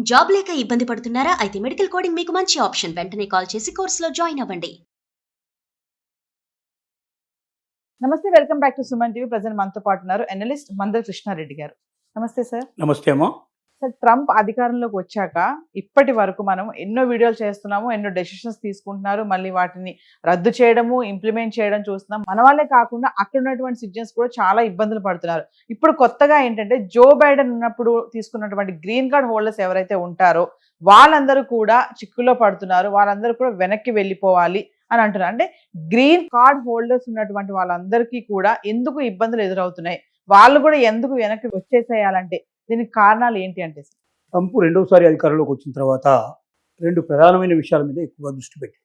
Job లేక ఇబ్బంది పడుతున్నారా? అయితే మెడికల్ కోడింగ్ మీకు మంచి ఆప్షన్. వెంటనే కాల్ చేసి కోర్సులో జాయిన్ అవ్వండి. నమస్తే, welcome back to Suman TV. Present మనతో పాటు ఉన్నారు ఎనలిస్ట్ మందల కృష్ణారెడ్డి గారు. నమస్తే సార్. నమస్తే అమ్మా. సార్, ట్రంప్ అధికారంలోకి వచ్చాక ఇప్పటి వరకు మనం ఎన్నో వీడియోలు చేస్తున్నాము, ఎన్నో డెసిషన్స్ తీసుకుంటున్నారు, మళ్ళీ వాటిని రద్దు చేయడము, ఇంప్లిమెంట్ చేయడం చూస్తున్నాం. మన వాళ్ళే కాకుండా అక్కడ ఉన్నటువంటి సిటిజన్స్ కూడా చాలా ఇబ్బందులు పడుతున్నారు. ఇప్పుడు కొత్తగా ఏంటంటే జో బైడెన్ ఉన్నప్పుడు తీసుకున్నటువంటి గ్రీన్ కార్డ్ హోల్డర్స్ ఎవరైతే ఉంటారో వాళ్ళందరూ కూడా చిక్కుల్లో పడుతున్నారు. వాళ్ళందరూ కూడా వెనక్కి వెళ్ళిపోవాలి అని అంటున్నారు. అంటే గ్రీన్ కార్డ్ హోల్డర్స్ ఉన్నటువంటి వాళ్ళందరికీ కూడా ఎందుకు ఇబ్బందులు ఎదురవుతున్నాయి, వాళ్ళు కూడా ఎందుకు వెనక్కి వచ్చేసేయాలంటే దీనికి కారణాలు ఏంటి అంటే? ట్రంప్ రెండోసారి అధికారంలోకి వచ్చిన తర్వాత రెండు ప్రధానమైన విషయాల మీద ఎక్కువగా దృష్టి పెట్టారు.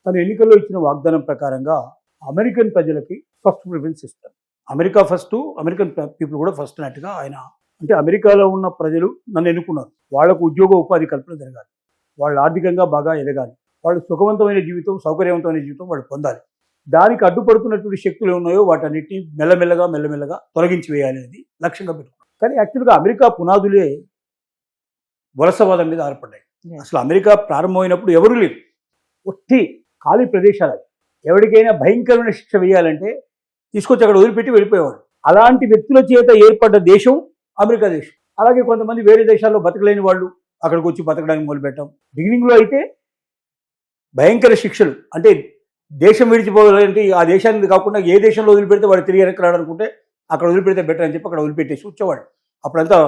తను ఎన్నికల్లో ఇచ్చిన వాగ్దానం ప్రకారంగా అమెరికన్ ప్రజలకి ఫస్ట్ ప్రిఫరెన్స్ ఇస్తారు. అమెరికా ఫస్ట్, అమెరికన్ పీపుల్ కూడా ఫస్ట్ అన్నట్టుగా ఆయన, అంటే అమెరికాలో ఉన్న ప్రజలు నన్ను ఎన్నుకున్నారు, వాళ్లకు ఉద్యోగ ఉపాధి కల్పన జరగాలి, వాళ్ళు ఆర్థికంగా బాగా ఎదగాలి, వాళ్ళు సుఖవంతమైన జీవితం, సౌకర్యవంతమైన జీవితం వాళ్ళు పొందాలి. దానికి అడ్డుపడుతున్నటువంటి శక్తులు ఉన్నాయో వాటన్నిటిని మెల్లమెల్లగా తొలగించి వేయాలి అనేది లక్ష్యంగా పెట్టుకున్నారు. కానీ యాక్చువల్గా అమెరికా పునాదులే వలసవాదం మీద ఆధారపడ్డాయి. అసలు అమెరికా ప్రారంభమైనప్పుడు ఎవరు లేరు, ఒట్టి ఖాళీ ప్రదేశాలు. ఎవరికైనా భయంకరమైన శిక్ష వేయాలంటే తీసుకొచ్చి అక్కడ వదిలిపెట్టి వెళ్ళిపోయేవాడు. అలాంటి వ్యక్తుల చేత ఏర్పడ్డ దేశం అమెరికా దేశం. అలాగే కొంతమంది వేరే దేశాల్లో బతకలేని వాళ్ళు అక్కడికి వచ్చి బతకడానికి మొదలుపెట్టాం. బిగినింగ్లో అయితే భయంకర శిక్షలు, అంటే దేశం విడిచిపోవాలంటే ఆ దేశానికి కాకుండా ఏ దేశంలో వదిలిపెడితే వాడు తిరిగి వెనక్కి రాడనుకుంటే అక్కడ వదిలిపెడితే బెటర్ అని చెప్పి అక్కడ వదిలిపెట్టేసి వచ్చేవాడు. అప్పుడంతా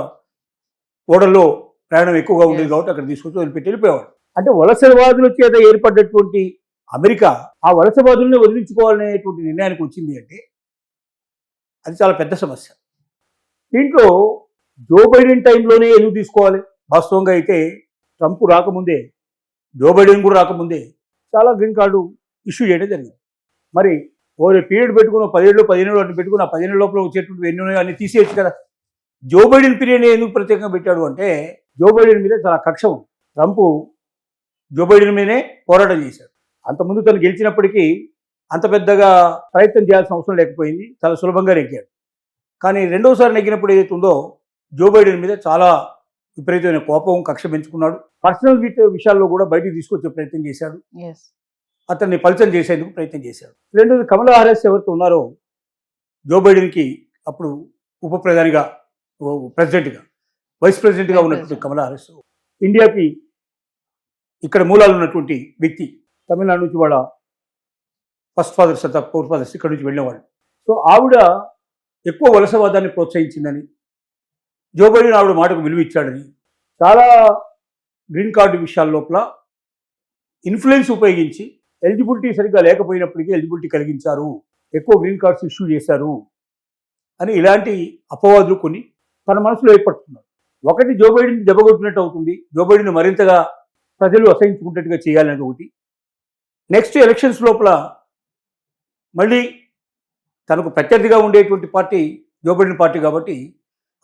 ఓడల్లో ప్రయాణం ఎక్కువగా ఉండేది కాబట్టి అక్కడ తీసుకొచ్చి వదిలిపెట్టి వెళ్ళిపోయేవాడు. అంటే వలసవాదుల చేత ఏర్పడ్డటువంటి అమెరికా ఆ వలసవాదుల్ని వదిలించుకోవాలనేటువంటి నిర్ణయానికి వచ్చింది అంటే అది చాలా పెద్ద సమస్య. దీంట్లో జో బైడెన్ టైంలోనే ఎందుకు తీసుకోవాలి? వాస్తవంగా అయితే ట్రంప్ రాకముందే, జో బైడెన్ కూడా రాకముందే చాలా గ్రీన్ కార్డు ఇష్యూ చేయడం జరిగింది. మరి ఓ పీరియడ్ పెట్టుకుని 10 ఏళ్ళు 15 ఏళ్ళు అటు పెట్టుకుని ఆ 10 ఏళ్ళ లోపల వచ్చేటువంటి ఎన్ని ఉన్నాయో అన్ని తీసేయచ్చు కదా. జో బైడెన్ పీరియడ్ ఎందుకు ప్రత్యేకంగా పెట్టాడు అంటే జో బైడెన్ మీద చాలా కక్ష ఉంది. ట్రంప్ జో బైడెన్ మీదనే పోరాటం చేశాడు. అంతకుముందు తను గెలిచినప్పటికీ అంత పెద్దగా ప్రయత్నం చేయాల్సిన అవసరం లేకపోయింది, చాలా సులభంగా నెగ్గాడు. కానీ రెండోసారి నెగ్గినప్పుడు ఏదైతే ఉందో జో బైడెన్ మీద చాలా విపరీతమైన కోపం, కక్ష పెంచుకున్నాడు. పర్సనల్ విషయాల్లో కూడా బయటికి తీసుకొచ్చే ప్రయత్నం చేశాడు, అతన్ని పల్చన చేసేందుకు ప్రయత్నం చేశాడు. రెండోది కమలా హారిస్ ఎవరితో ఉన్నారో జో బైడెన్కి అప్పుడు ఉప ప్రధానిగా, ప్రెసిడెంట్గా, వైస్ ప్రెసిడెంట్గా ఉన్నటువంటి కమలా హారిస్ ఇండియాకి ఇక్కడ మూలాలు ఉన్నటువంటి వ్యక్తి. తమిళనాడు నుంచి వాళ్ళ ఫస్ట్ ఫాదర్స్ అంతా ఫోర్ ఫాదర్స్ ఇక్కడ నుంచి వెళ్ళేవాళ్ళు. సో ఆవిడ ఎక్కువ వలసవాదాన్ని ప్రోత్సహించిందని, జో బైడెన్ ఆవిడ మాటకు విలువ ఇచ్చాడని, చాలా గ్రీన్ కార్డు విషయాల లోపల ఇన్ఫ్లుయెన్స్ ఉపయోగించి ఎలిజిబిలిటీ సరిగ్గా లేకపోయినప్పటికీ ఎలిజిబిలిటీ కలిగించారు, ఎక్కువ గ్రీన్ కార్డ్స్ ఇష్యూ చేశారు అని ఇలాంటి అపవాదులు కొన్ని తన మనసులో ఏర్పడుతున్నారు. ఒకటి, జో బైడెన్ దెబ్బకొట్టినట్టు అవుతుంది, జో బైడెన్ మరింతగా ప్రజలు అసహించుకున్నట్టుగా చేయాలనేది ఒకటి. నెక్స్ట్ ఎలక్షన్స్ లోపల మళ్ళీ తనకు ప్రత్యర్థిగా ఉండేటువంటి పార్టీ జో బైడెన్ పార్టీ కాబట్టి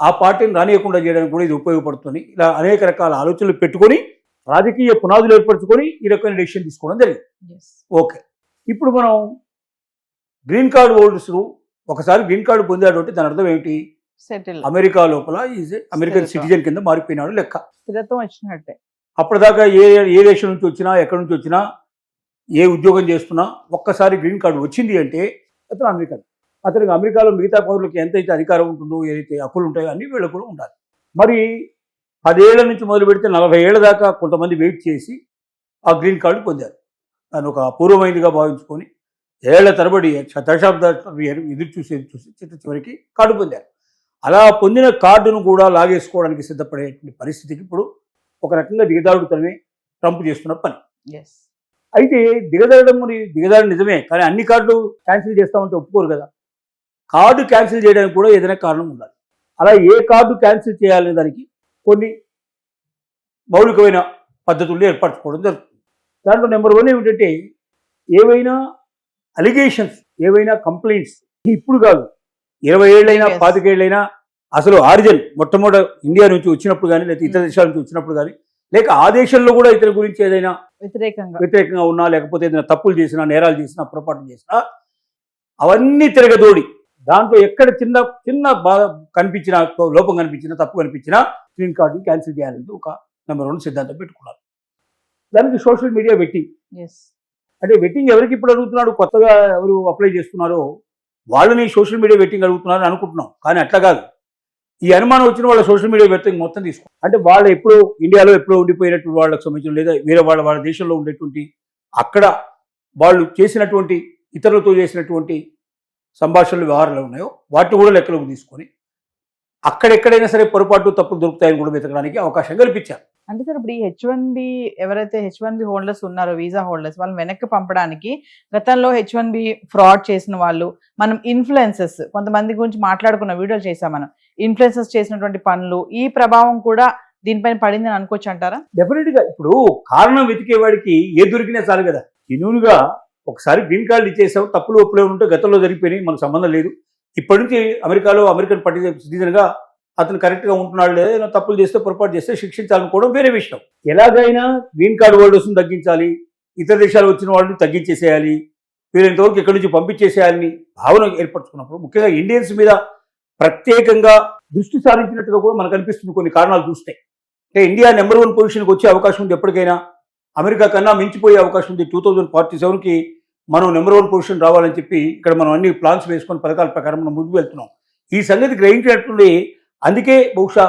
ఆ పార్టీని రానియకుండా చేయడానికి కూడా ఇది ఉపయోగపడుతుంది. ఇలా అనేక రకాల ఆలోచనలు పెట్టుకొని రాజకీయ పునాదులు ఏర్పరచుకొని ఈ రకమైన డెసిషన్ తీసుకోవడం జరిగింది. ఓకే, ఇప్పుడు మనం గ్రీన్ కార్డు హోల్డర్స్ ఒకసారి గ్రీన్ కార్డు పొందాడు అంటే దాని అర్థం ఏమిటి? అమెరికా లోపల ఈజ్ అమెరికన్ సిటిజన్ కింద మారిపోయినాడు లెక్క, స్థిరత్వం వచ్చినట్టే. అప్పటిదాకా ఏ దేశం నుంచి వచ్చినా, ఎక్కడి నుంచి వచ్చినా, ఏ ఉద్యోగం చేస్తున్నా ఒక్కసారి గ్రీన్ కార్డు వచ్చింది అంటే అతను అమెరికన్. అతనికి అమెరికాలో మిగతా పౌరులకు ఎంతైతే అధికారం ఉంటుందో, ఏదైతే హక్కులు ఉంటాయో అన్ని వీళ్ళకు కూడా ఉండాలి. మరి 10 ఏళ్ల నుంచి మొదలు పెడితే 40 ఏళ్ల దాకా కొంతమంది వెయిట్ చేసి ఆ గ్రీన్ కార్డు పొందారు. దాన్ని ఒక అపూర్వమైనదిగా భావించుకొని ఏళ్ల తరబడి దశాబ్దాలు ఎదురు చూసి చివరికి కార్డు పొందారు. అలా పొందిన కార్డును కూడా లాగేసుకోవడానికి సిద్ధపడేటువంటి పరిస్థితికి ఇప్పుడు ఒక రకంగా దిగదారుడుతనమే ట్రంప్ చేస్తున్న పని. అయితే దిగదారడం నిజమే, కానీ అన్ని కార్డులు క్యాన్సిల్ చేస్తామంటే ఒప్పుకోరు కదా. కార్డు క్యాన్సిల్ చేయడానికి కూడా ఏదైనా కారణం ఉండాలి. అలా ఏ కార్డు క్యాన్సిల్ చేయాలనే దానికి కొన్ని మౌలికమైన పద్ధతులు ఏర్పరచుకోవడం జరుగుతుంది. దాంట్లో నెంబర్ 1 ఏమిటంటే ఏవైనా అలిగేషన్స్, ఏవైనా కంప్లైంట్స్ ఇప్పుడు కాదు, 20 ఏళ్ళైనా 25 ఏళ్ళైనా అసలు ఆరిజిన్ మొట్టమొదటి ఇండియా నుంచి వచ్చినప్పుడు కానీ, లేకపోతే ఇతర దేశాల నుంచి వచ్చినప్పుడు కానీ, లేక ఆ దేశంలో కూడా ఇతర గురించి ఏదైనా వ్యతిరేకంగా ఉన్నా, లేకపోతే ఏదైనా తప్పులు చేసినా, నేరాలు చేసినా, పొరపాటు చేసినా అవన్నీ తిరగదోడి దాంట్లో ఎక్కడ చిన్న బాధ కనిపించినా, లోపం కనిపించినా, తప్పు కనిపించినా గ్రీన్ కార్డుని క్యాన్సిల్ చేయాలని ఒక నెంబర్ 1 సిద్ధాంతం పెట్టుకున్నారు. దానికి సోషల్ మీడియా వెట్టింగ్. ఎస్. అంటే వెట్టింగ్ ఎవరికి ఇప్పుడు అడుగుతున్నాడు, కొత్తగా ఎవరు అప్లై చేస్తున్నారో వాళ్ళని సోషల్ మీడియా వెట్టింగ్ అడుగుతున్నారని అనుకుంటున్నాం. కానీ అట్లా కాదు. ఈ అనుమానం వచ్చిన వాళ్ళ సోషల్ మీడియా వెట్టింగ్ మొత్తం తీసుకో. అంటే వాళ్ళు ఎప్పుడో ఇండియాలో ఎప్పుడో ఉండిపోయినటువంటి వాళ్ళకి సంబంధించిన లేదా వేరే వాళ్ళ దేశంలో ఉండేటువంటి అక్కడ వాళ్ళు చేసినటువంటి ఇతరులతో చేసినటువంటి సంభాషణలు వ్యవహారాలు ఉన్నాయో వాటిని కూడా లెక్కలోకి తీసుకొని అక్కడెక్కడైనా సరే పొరపాటు తప్పులు దొరుకుతాయని కూడా వెతకడానికి అవకాశం కల్పించారు. అంటే సార్ ఇప్పుడు ఈ H1B ఎవరైతే H1B హోల్డర్స్ ఉన్నారో, వీసా హోల్డర్స్, వాళ్ళని వెనక్కి పంపడానికి గతంలో H1B ఫ్రాడ్ చేసిన వాళ్ళు, మనం ఇన్ఫ్లుయెన్సెస్ కొంతమంది గురించి మాట్లాడుకున్న వీడియోలు చేసాం మనం, ఇన్ఫ్లుయెన్సెస్ చేసినటువంటి పనులు, ఈ ప్రభావం కూడా దీనిపైన పడిందని అనుకోవచ్చు అంటారా? డెఫినెట్ గా ఇప్పుడు కారణం వెతికేవాడికి ఏ దొరికినా చాలు కదా. జెన్యూన్గా ఒకసారి గ్రీన్ కార్డు ఇచ్చేసావు, తప్పులు ఒప్పులే ఉంటే గతంలో జరిగిపోయినాయి, మనకు సంబంధం లేదు. ఇప్పటి నుంచి అమెరికాలో అమెరికన్ సిటిజన్గా అతను కరెక్ట్గా ఉంటున్నాడు, లేదా తప్పులు చేస్తే పొరపాటు చేస్తే శిక్షించాలనుకోవడం వేరే విషయం. ఎలాగైనా గ్రీన్ కార్డు హోల్డర్స్ని తగ్గించాలి, ఇతర దేశాలు వచ్చిన వాళ్ళని తగ్గించేసేయాలి, వీళ్ళంతవరకు ఇక్కడి నుంచి పంపించేసేయాలని భావన ఏర్పరచుకున్నప్పుడు ముఖ్యంగా ఇండియన్స్ మీద ప్రత్యేకంగా దృష్టి సారించినట్టుగా కూడా మనకు అనిపిస్తుంది కొన్ని కారణాలు చూస్తే. అంటే ఇండియా నెంబర్ 1 పొజిషన్కి వచ్చే అవకాశం ఉంది ఎప్పటికైనా, అమెరికా కన్నా మించిపోయే అవకాశం ఉంది. 2047కి మనం నెంబర్ 1 పొజిషన్ రావాలని చెప్పి ఇక్కడ మనం అన్ని ప్లాన్స్ వేసుకొని పథకాల ప్రకారం మనం ముందుకు వెళ్తున్నాం. ఈ సంగతి గ్రహించినట్టుండి అందుకే బహుశా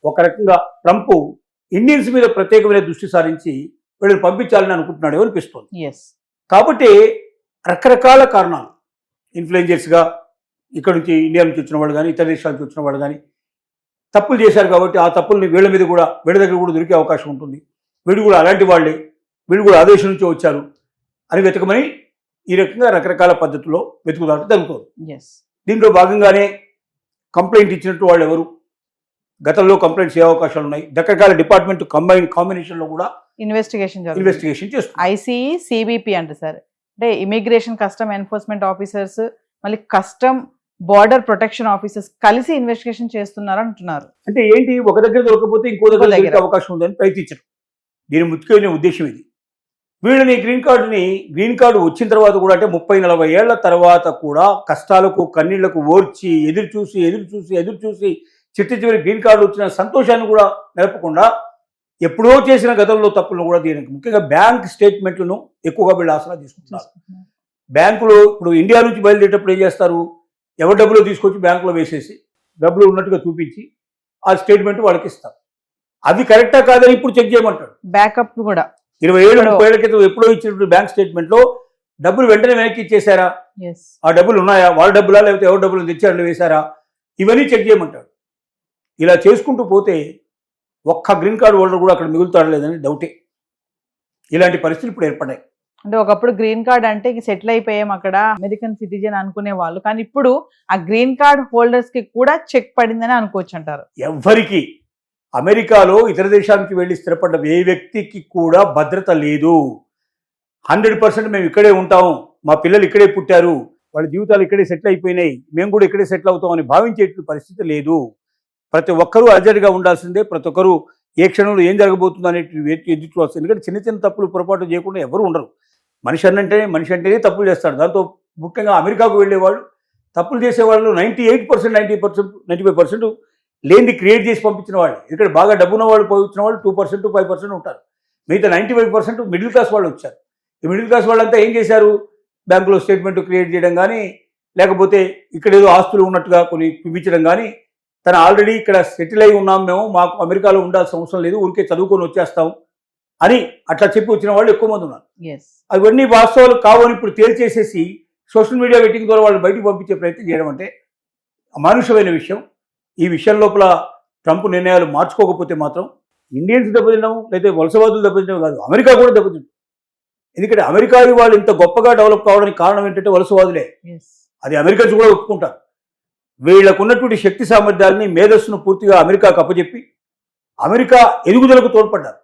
ఒక రకంగా ట్రంప్ ఇండియన్స్ మీద ప్రత్యేకమైన దృష్టి సారించి వీళ్ళని పంపించాలని అనుకుంటున్నాడు అనిపిస్తుంది. కాబట్టి రకరకాల కారణాలు, ఇన్ఫ్లుయెన్సర్స్గా ఇక్కడ నుంచి ఇండియా నుంచి వచ్చిన వాళ్ళు కానీ ఇతర దేశాల నుంచి వచ్చిన వాళ్ళు కానీ తప్పులు చేశారు కాబట్టి ఆ తప్పుల్ని వీళ్ళ మీద కూడా వీళ్ళ దగ్గర కూడా దొరికే అవకాశం ఉంటుంది. వీళ్ళు కూడా అలాంటి వాళ్ళే, వీళ్ళు కూడా ఆ దేశం నుంచి వచ్చారు అని వెతకమని ఈ రకంగా రకరకాల పద్ధతుల్లో వెతుకుదాట జరుగుతుంది. దీంట్లో భాగంగానే కంప్లైంట్ ఇచ్చినట్టు వాళ్ళు ఎవరు, గతంలో కంప్లైంట్స్ ఏ అవకాశాలు ఉన్నాయి, రకరకాల డిపార్ట్మెంట్ కాంబినేషన్లో కూడా ఇన్వెస్టిగేషన్ చేస్తుంది. ఐసీఈ, సిబిపి అంటే సార్ అంటే ఇమిగ్రేషన్ కస్టమ్ ఎన్ఫోర్స్మెంట్ ఆఫీసర్స్, మళ్ళీ కస్టమ్ బార్డర్ ప్రొటెక్షన్ ఆఫీసర్స్ కలిసి ఇన్వెస్టిగేషన్ చేస్తున్నారు అంటున్నారు. అంటే ఏంటి, ఒక దగ్గర దొరకపోతే ఇంకో దగ్గర దొరికే అవకాశం ఉందని ప్రయత్నించడం దీని ముఖ్యమైన ఉద్దేశం ఇది. వీళ్ళని గ్రీన్ కార్డు వచ్చిన తర్వాత కూడా అంటే 30-40 ఏళ్ల తర్వాత కూడా కష్టాలకు కన్నీళ్లకు ఓర్చి ఎదురు చూసి చిట్ట చివరి గ్రీన్ కార్డు వచ్చిన సంతోషాన్ని కూడా నిలపకుండా ఎప్పుడో చేసిన గతంలో తప్పులను కూడా దీనికి ముఖ్యంగా బ్యాంక్ స్టేట్మెంట్లను ఎక్కువగా వీళ్ళు ఆసరా తీసుకుంటున్నారు. బ్యాంకులో ఇప్పుడు ఇండియా నుంచి బయలుదేరేటప్పుడు ఏం చేస్తారు, ఎవరి డబ్బులు తీసుకొచ్చి బ్యాంకులో వేసేసి డబ్బులు ఉన్నట్టుగా చూపించి ఆ స్టేట్మెంట్ వాళ్ళకి ఇస్తారు. అది కరెక్టా కాదని ఇప్పుడు చెక్ చేయమంటాడు. బ్యాకప్ కూడా 20-30 ఏళ్ల క్రితం ఎప్పుడో ఇచ్చినటువంటి బ్యాంక్ స్టేట్మెంట్లో డబ్బులు వెంటనే వెనక్కి ఇచ్చేసారా, ఆ డబ్బులు ఉన్నాయా, వాళ్ళ డబ్బులా లేకపోతే ఎవరి డబ్బులు తెచ్చారని వేశారా, ఇవన్నీ చెక్ చేయమంటాడు. ఇలా చేసుకుంటూ పోతే ఒక్క గ్రీన్ కార్డు హోల్డర్ కూడా అక్కడ మిగులుతాడు లేదని డౌటే. ఇలాంటి పరిస్థితులు ఇప్పుడు ఏర్పడ్డాయి. అంటే ఒకప్పుడు గ్రీన్ కార్డ్ అంటే సెటిల్ అయిపోయాం అక్కడ అమెరికన్ సిటిజన్ అనుకునే వాళ్ళు, కానీ ఇప్పుడు ఆ గ్రీన్ కార్డ్ హోల్డర్స్ కి కూడా చెక్ పడిందని అనుకోవచ్చు అంటారు. ఎవ్వరికి అమెరికాలో ఇతర దేశానికి వెళ్ళి స్థిరపడ్డ ఏ వ్యక్తికి కూడా భద్రత లేదు. 100% మేము ఇక్కడే ఉంటాం, మా పిల్లలు ఇక్కడే పుట్టారు, వాళ్ళ జీవితాలు ఇక్కడే సెటిల్ అయిపోయినాయి, మేము కూడా ఇక్కడే సెటిల్ అవుతామని భావించే పరిస్థితి లేదు. ప్రతి ఒక్కరూ అర్జెంట్గా ఉండాల్సిందే, ప్రతి ఒక్కరూ ఏ క్షణంలో ఏం జరగబోతుందో అనేటువంటి ఎదురు చూడాల్సింది. ఎందుకంటే చిన్న తప్పులు పొరపాటు చేయకుండా ఎవరు ఉండరు. మనిషి అంటేనే తప్పులు చేస్తాడు. దాంతో ముఖ్యంగా అమెరికాకు వెళ్ళేవాళ్ళు తప్పులు చేసేవాళ్ళు 98%, 90%, 95% లేనిది క్రియేట్ చేసి పంపించిన వాళ్ళు. ఇక్కడ బాగా డబ్బున్న వాళ్ళు పంపించిన వాళ్ళు 2%, 5% ఉంటారు. మిగతా 95% మిడిల్ క్లాస్ వాళ్ళు వచ్చారు. ఈ మిడిల్ క్లాస్ వాళ్ళంతా ఏం చేశారు, బ్యాంకులో స్టేట్మెంట్ క్రియేట్ చేయడం కానీ, లేకపోతే ఇక్కడ ఏదో ఆస్తులు ఉన్నట్టుగా కొన్ని చూపించడం కానీ, తను ఆల్రెడీ ఇక్కడ సెటిల్ అయి ఉన్నాం, మేము మాకు అమెరికాలో ఉండాల్సిన అవసరం లేదు, ఊరికే చదువుకొని వచ్చేస్తాం అని అట్లా చెప్పి వచ్చిన వాళ్ళు ఎక్కువ మంది ఉన్నారు. అవన్నీ వాస్తవాలు కావని ఇప్పుడు తేల్చేసేసి సోషల్ మీడియా వెట్టింగ్ ద్వారా వాళ్ళు బయటకు పంపించే ప్రయత్నం చేయడం అంటే అమానుషమైన విషయం. ఈ విషయం లోపల ట్రంప్ నిర్ణయాలు మార్చుకోకపోతే మాత్రం ఇండియన్స్ దెబ్బతినడం, లేదా వలసవాదులు దెబ్బతినడం కాదు, అమెరికా కూడా దెబ్బతింటుంది. ఎందుకంటే అమెరికా వాళ్ళు ఇంత గొప్పగా డెవలప్ కావడానికి కారణం ఏంటంటే వలసవాదులే. అది అమెరికన్స్ కూడా ఒప్పుకుంటారు. వీళ్లకు ఉన్నటువంటి శక్తి సామర్థ్యాలని, మేధస్సును పూర్తిగా అమెరికాకు అప్పచెప్పి అమెరికా ఎదుగుదలకు తోడ్పడ్డారు.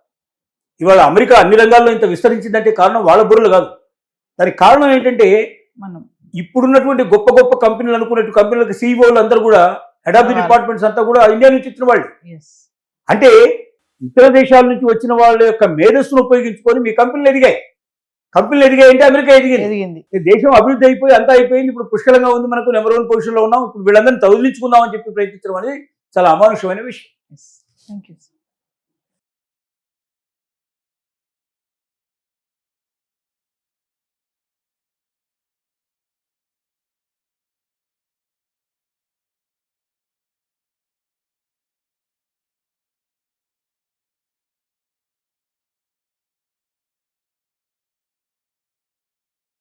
ఇవాళ అమెరికా అన్ని రంగాల్లో ఇంత విస్తరించిందంటే కారణం వాళ్ళ బుర్రలు కాదు. దానికి కారణం ఏంటంటే మనం ఇప్పుడున్నటువంటి గొప్ప గొప్ప కంపెనీలు అనుకున్నట్టు కంపెనీలకు సీఈఓలు అందరూ కూడా హెడ్ ఆఫ్ ది డిపార్ట్మెంట్స్ అంతా కూడా ఇండియా నుంచి వచ్చిన వాళ్ళు. అంటే ఇతర దేశాల నుంచి వచ్చిన వాళ్ళ యొక్క మేధస్సును ఉపయోగించుకొని మీ కంపెనీలు ఎదిగాయి. కంపెనీలు ఎదిగాయంటే అమెరికా ఎదిగింది. దేశం అభివృద్ధి అయిపోయి అంతా అయిపోయింది, ఇప్పుడు పుష్కలంగా ఉంది, మనకు నెంబర్ 1 పొజిషన్లో ఉన్నాం, ఇప్పుడు వీళ్ళందరినీ తొలగించుకుందాం అని చెప్పి ప్రయత్నించడం అనేది చాలా అమానుషమైన విషయం.